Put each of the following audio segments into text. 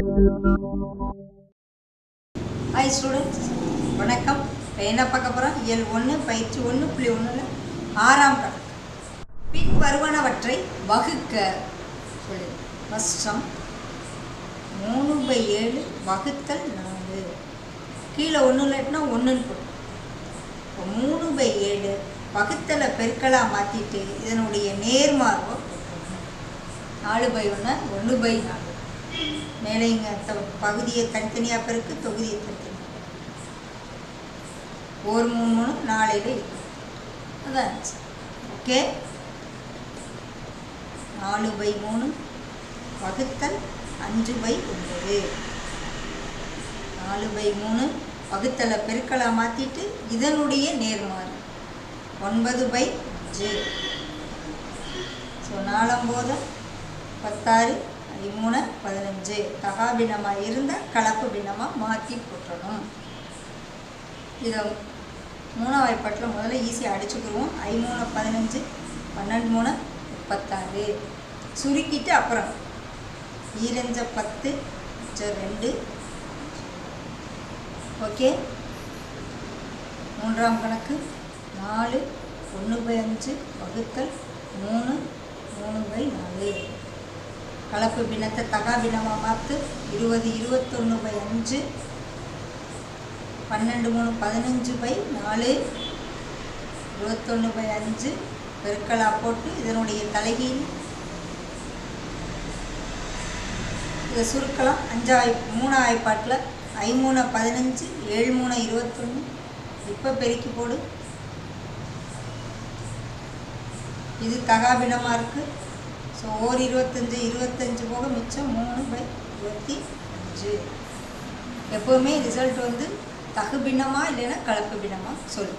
Hi students, வணக்கம். இப்போ என்ன பார்க்க போகிறோம்? இயல் 1 பயிற்சி 1.1 ஆறாம் கணக்கு. பின் வருவனவற்றை வகுக்க சொல்லி ஃபஸ்டம் 3/7 வகுத்தல் 4. கீழே 1 இல்லைன்னா 1ன்னு போடும். இப்போ 3/7 வகுத்தலை பெருக்கலாக மாற்றிட்டு இதனுடைய நேர்மார்வை 4/1 1/4. மேலே இங்கே பகுதியை தனித்தனியாக பெருக்கு, தொகுதியை தனித்தனியாக 1 3 3 4 அதான். ஓகே, 4/3 வகுத்தல் 5/9. 4/3 வகுத்தலை பெருக்கலாக மாற்றிட்டு இதனுடைய நேர்மாறு 9/j. ஸோ 4 16 13 15. தகாபினமாக இருந்தால் கலப்பு பின்னமாக மாற்றி போட்டணும். இதை 3ஆம் வாய்ப்பாட்டில் முதல்ல ஈஸியாக அடிச்சுக்கிடுவோம். 5 3 15 12 36 சுருக்கிட்டு அப்புறம் 2 10 2. ஓகே, 3ஆம் கணக்கு 4 1/5 வகுத்தல் 3 3/4. கலப்பு பின்னத்தை தகா பின்னமாக மாற்று 20 21/5 12 3 15/4 21/5 பெருக்கலாக போட்டு இதனுடைய தலைகீழ் இதை சுருக்கலாம். 3ஆம் வாய்ப்பாட்டில் 5 3 15 7 3 21. இப்போ பெருக்கி போடு. இது தகாபினமாக இருக்குது. ஸோ 25 போக மிச்சம் 3/25. எப்போவுமே ரிசல்ட் வந்து தகு பின்னமாக இல்லைன்னா கலப்பு பின்னமாக சொல்லு.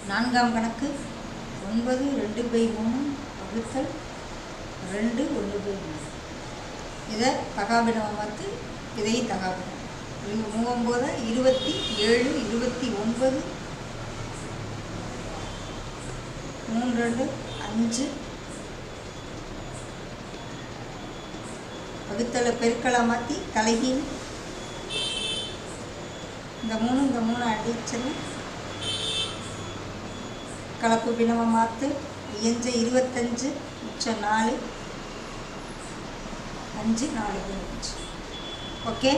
4ஆம் கணக்கு 9 2/3 வகுத்தல் 2 1/3. இதை தகாபினமாக பார்த்து இதையும் தகாபினம். இது 39 27 29 3 2 5 வகுத்தலை பெருக்கலாக மாற்றி தலைகீழ் இந்த 3 அடிச்சிடும். கலப்பு பின்னமாக மாற்று 25 மிச்சம் 4 5 4 5. ஓகே.